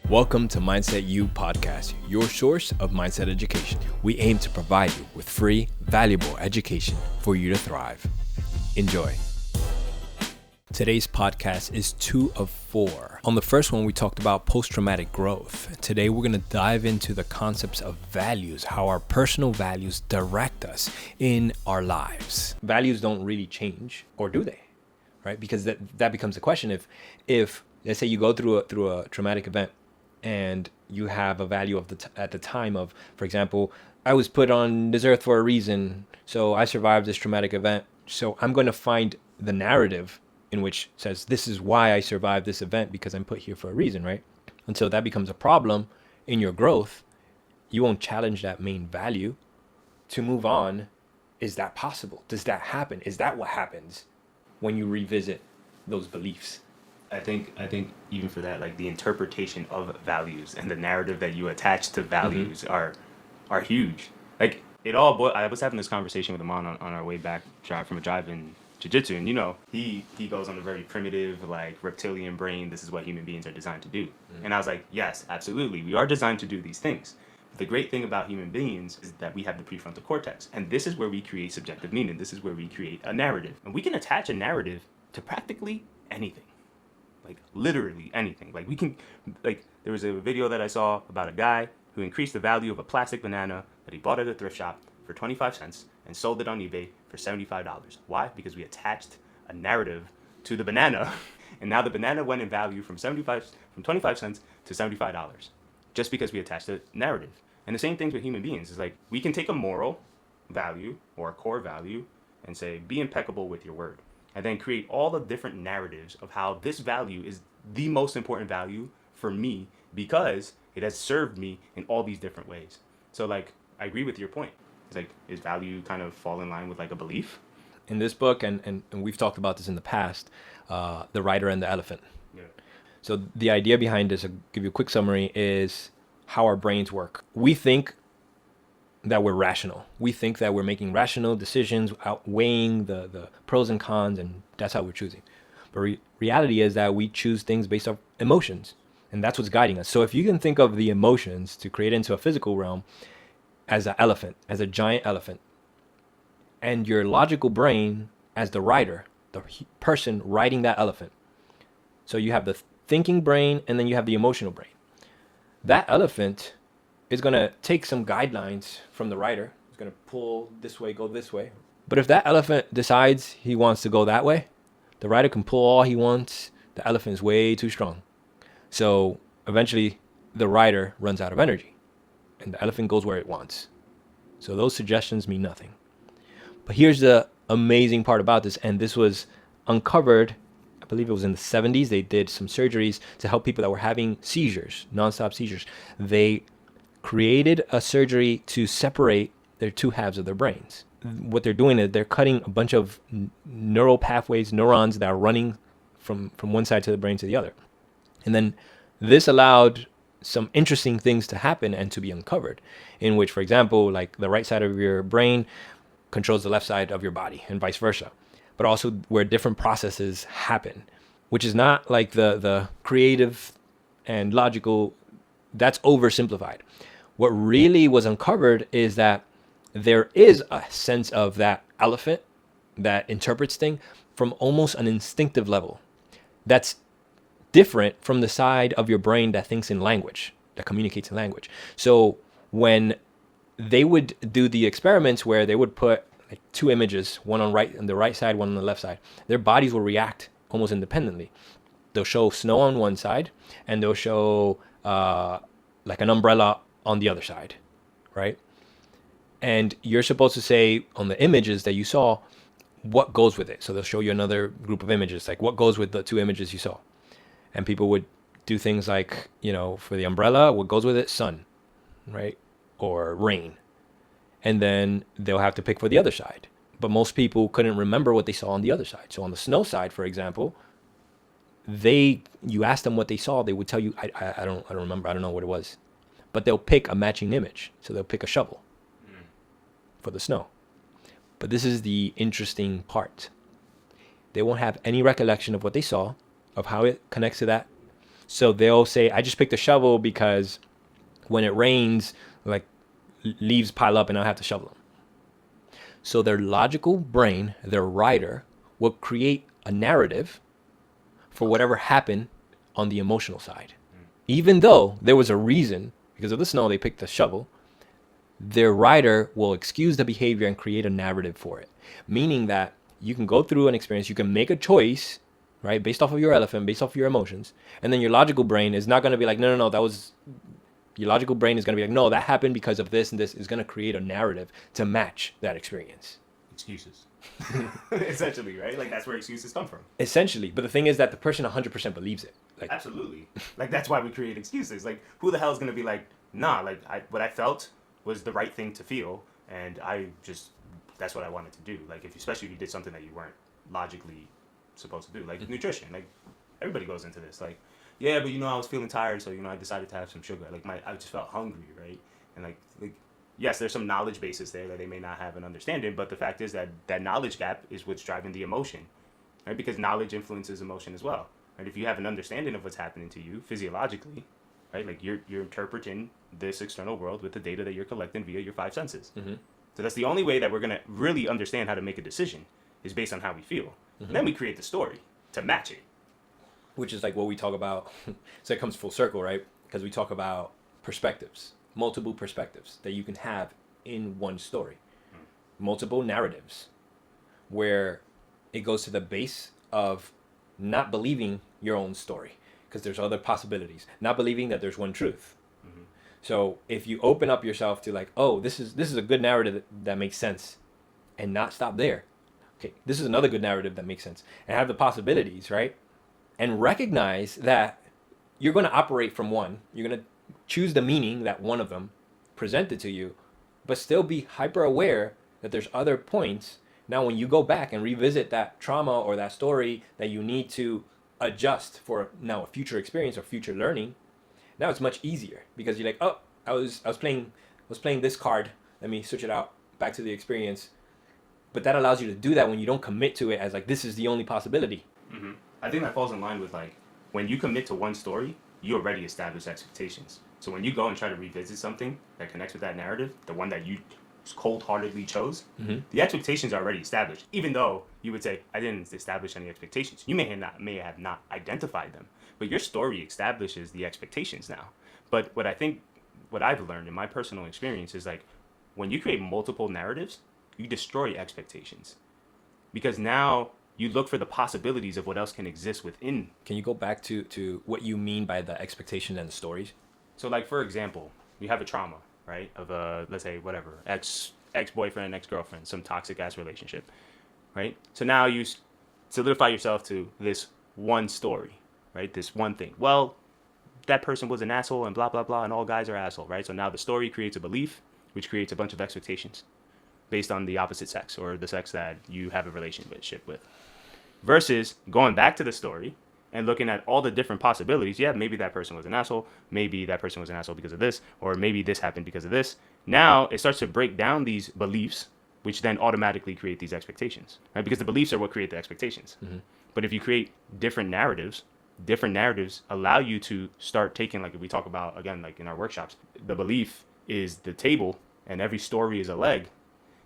Welcome to Mindset U Podcast, your source of mindset education. We aim to provide you with free, valuable education for you to thrive. Enjoy. Today's podcast is 2 of 4. On the first one, we talked about post-traumatic growth. Today, we're going to dive into the concepts of values, how our personal values direct us in our lives. Values don't really change, or do they? Right? Because that becomes the question. If let's say you go through a traumatic event and you have a value of at the time of, for example, I was put on this earth for a reason, so I survived this traumatic event. So I'm going to find the narrative in which says this is why I survived this event because I'm put here for a reason, right? And so that becomes a problem in your growth. You won't challenge that main value to move on. Is that possible? Does that happen? Is that what happens when you revisit those beliefs? I think even for that, like the interpretation of values and the narrative that you attach to values are huge. Like I was having this conversation with Amon on our way back from a drive in jiu-jitsu, and he goes on a very primitive, like, reptilian brain, this is what human beings are designed to do. And I was like, yes, absolutely, we are designed to do these things. But the great thing about human beings is that we have the prefrontal cortex, and this is where we create subjective meaning. This is where we create a narrative, and we can attach a narrative to practically anything. Like, literally anything. Like, there was a video that I saw about a guy who increased the value of a plastic banana that he bought at a thrift shop for 25 cents and sold it on eBay for $75. Why? Because we attached a narrative to the banana, and now the banana went in value from 25 cents to $75, just because we attached a narrative. And the same thing with human beings is, like, we can take a moral value or a core value and say, be impeccable with your word, and then create all the different narratives of how this value is the most important value for me because it has served me in all these different ways. So, like, I agree with your point. It's like, is value kind of fall in line with, like, a belief? In this book, and we've talked about this in the past, The Rider and the Elephant. Yeah. So the idea behind this, I'll give you a quick summary, is how our brains work. We think that we're rational. We think that we're making rational decisions, outweighing the pros and cons, and that's how we're choosing. But reality is that we choose things based off emotions, and that's what's guiding us. So if you can think of the emotions to create into a physical realm as an elephant, as a giant elephant, and your logical brain as the rider, the person riding that elephant. So you have the thinking brain, and then you have the emotional brain. That elephant is going to take some guidelines from the rider. It's going to pull this way, go this way. But if that elephant decides he wants to go that way, the rider can pull all he wants. The elephant is way too strong. So eventually the rider runs out of energy and the elephant goes where it wants. So those suggestions mean nothing. But here's the amazing part about this, and this was uncovered, I believe it was in the 70s. They did some surgeries to help people that were having seizures, nonstop seizures. They created a surgery to separate their two halves of their brains. What they're doing is they're cutting a bunch of neural pathways, neurons that are running from one side to the brain to the other. And then this allowed some interesting things to happen and to be uncovered, in which, for example, like the right side of your brain controls the left side of your body and vice versa, but also where different processes happen, which is not like the creative and logical. That's oversimplified. What really was uncovered is that there is a sense of that elephant that interprets things from almost an instinctive level. That's different from the side of your brain that thinks in language, that communicates in language. So when they would do the experiments where they would put like 2 images, one on the right side, one on the left side, their bodies will react almost independently. They'll show snow on one side and they'll show like an umbrella on the other side, right? And you're supposed to say on the images that you saw what goes with it. So they'll show you another group of images, like what goes with the 2 images you saw. And people would do things like, for the umbrella, what goes with it? Sun, right? Or rain. And then they'll have to pick for the other side. But most people couldn't remember what they saw on the other side. So on the snow side, for example, you ask them what they saw, they would tell you, I don't remember, I don't know what it was. But they'll pick a matching image. So they'll pick a shovel for the snow. But this is the interesting part. They won't have any recollection of what they saw, of how it connects to that. So they'll say, I just picked a shovel because when it rains, like leaves pile up and I have to shovel them. So their logical brain, their writer, will create a narrative for whatever happened on the emotional side. Even though there was a reason, because of the snow, they picked the shovel, their writer will excuse the behavior and create a narrative for it. Meaning that you can go through an experience, you can make a choice, right, based off of your elephant, based off of your emotions, and then your logical brain is not going to be like, no, that was. Your logical brain is going to be like, no, that happened because of this, and this is going to create a narrative to match that experience. Excuses. Essentially, right? Like that's where excuses come from. Essentially. But the thing is that the person 100% believes it. Like, absolutely. Like that's why we create excuses. Like who the hell is going to be like, nah, like what I felt was the right thing to feel, and that's what I wanted to do. Like especially if you did something that you weren't logically supposed to do, like nutrition. Like everybody goes into this. Like, yeah, but I was feeling tired, so I decided to have some sugar. Like I just felt hungry, right? And like yes, there's some knowledge basis there that they may not have an understanding, but the fact is that knowledge gap is what's driving the emotion, right? Because knowledge influences emotion as well, right? If you have an understanding of what's happening to you physiologically, right? Like you're interpreting this external world with the data that you're collecting via your five senses. Mm-hmm. So that's the only way that we're gonna really understand how to make a decision is based on how we feel. Mm-hmm. And then we create the story to match it. Which is like what we talk about. So it comes full circle, right? Because we talk about perspectives, multiple perspectives that you can have in one story, multiple narratives, where it goes to the base of not believing your own story, because there's other possibilities, not believing that there's one truth. Mm-hmm. So if you open up yourself to like, oh, this is a good narrative that makes sense, and not stop there. Okay, this is another good narrative that makes sense, and have the possibilities, right? And recognize that you're going to operate from one. You're going to choose the meaning that one of them presented to you, but still be hyper aware that there's other points. Now, when you go back and revisit that trauma or that story that you need to adjust for now a future experience or future learning, now it's much easier because you're like, oh, I was playing this card. Let me switch it out back to the experience. But that allows you to do that when you don't commit to it as like this is the only possibility. Mm-hmm. I think that falls in line with like when you commit to one story, you already establish expectations. So when you go and try to revisit something that connects with that narrative, the one that you cold-heartedly chose, mm-hmm. the expectations are already established. Even though you would say, I didn't establish any expectations. You may have not identified them, but your story establishes the expectations now. But what I've learned in my personal experience is like when you create multiple narratives, you destroy expectations. Because now you look for the possibilities of what else can exist within. Can you go back to what you mean by the expectation and the stories? So like, for example, you have a trauma, right? Of a, let's say, whatever, ex-boyfriend, ex-girlfriend, some toxic ass relationship, right? So now you solidify yourself to this one story, right? This one thing. Well, that person was an asshole and blah, blah, blah, and all guys are asshole, right? So now the story creates a belief, which creates a bunch of expectations based on the opposite sex or the sex that you have a relationship with. Versus going back to the story and looking at all the different possibilities. Yeah, maybe that person was an asshole. Maybe that person was an asshole because of this. Or maybe this happened because of this. Now it starts to break down these beliefs, which then automatically create these expectations, right? Because the beliefs are what create the expectations. Mm-hmm. But if you create different narratives allow you to start taking, like if we talk about, again, like in our workshops, the belief is the table and every story is a leg.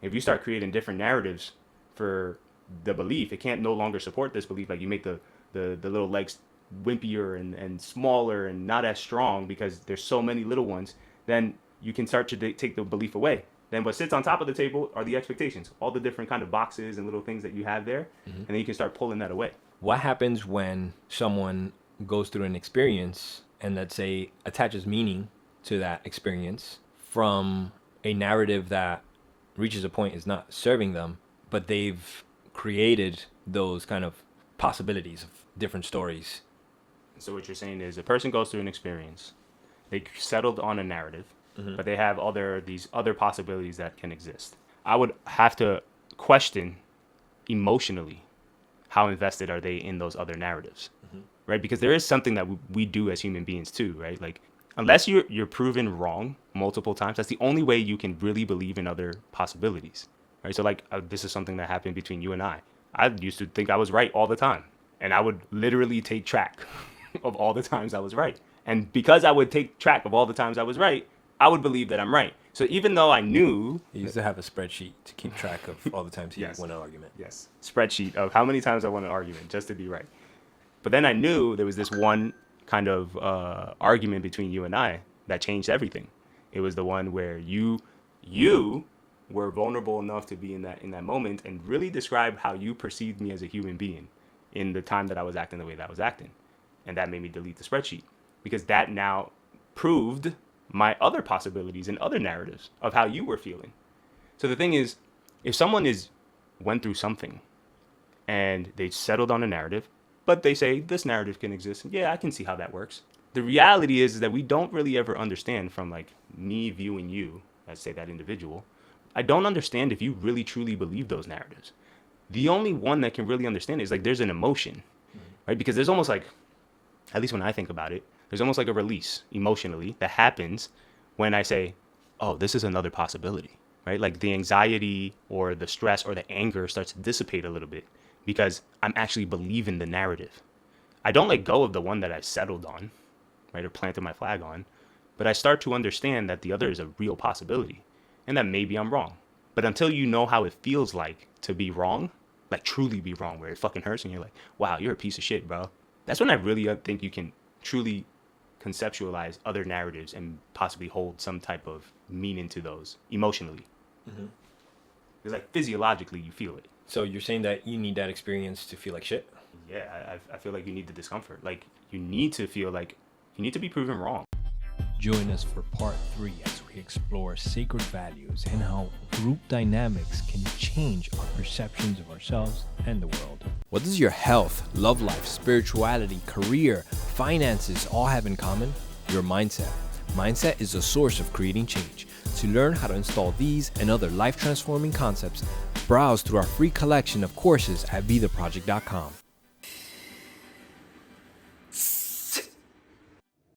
If you start creating different narratives for the belief, it can't no longer support this belief. Like you make the little legs wimpier and smaller and not as strong because there's so many little ones, then you can start to take the belief away. Then what sits on top of the table are the expectations, all the different kind of boxes and little things that you have there. Mm-hmm. And then you can start pulling that away. What happens when someone goes through an experience and, let's say, attaches meaning to that experience from a narrative that reaches a point is not serving them, but they've created those kind of possibilities of different stories? So what you're saying is a person goes through an experience, they settled on a narrative, mm-hmm. but they have these other possibilities that can exist. I would have to question emotionally how invested are they in those other narratives, mm-hmm. right? Because there is something that we do as human beings too, right? Like unless you're proven wrong multiple times, that's the only way you can really believe in other possibilities, right? So like this is something that happened between you and I. I used to think I was right all the time, and I would literally take track of all the times I was right. And because I would take track of all the times I was right, I would believe that I'm right. So even though I knew... He used to have a spreadsheet to keep track of all the times he Yes. won an argument. Yes. Spreadsheet of how many times I won an argument just to be right. But then I knew there was this one kind of argument between you and I that changed everything. It was the one where you were vulnerable enough to be in that moment and really describe how you perceived me as a human being in the time that I was acting the way that I was acting. And that made me delete the spreadsheet because that now proved my other possibilities and other narratives of how you were feeling. So the thing is, if someone went through something and they settled on a narrative, but they say this narrative can exist, yeah, I can see how that works. The reality is that we don't really ever understand from like me viewing you as say that individual. I don't understand if you really truly believe those narratives. The only one that can really understand it is like there's an emotion, right? Because there's almost like, at least when I think about it, there's almost like a release emotionally that happens when I say, oh, this is another possibility, right? Like the anxiety or the stress or the anger starts to dissipate a little bit because I'm actually believing the narrative. I don't let go of the one that I settled on, right? Or planted my flag on, but I start to understand that the other is a real possibility and that maybe I'm wrong. But until you know how it feels like to be wrong, like truly be wrong, where it fucking hurts and you're like, wow, you're a piece of shit, bro. That's when I really think you can truly conceptualize other narratives and possibly hold some type of meaning to those emotionally. Because like physiologically you feel it. So you're saying that you need that experience to feel like shit? Yeah, I feel like you need the discomfort. Like you need to feel like you need to be proven wrong. Join us for part 3 as we explore sacred values and how group dynamics can change our perceptions of ourselves and the world. What does your health, love life, spirituality, career, finances all have in common? Your mindset. Mindset is the source of creating change. To learn how to install these and other life-transforming concepts, browse through our free collection of courses at betheproject.com.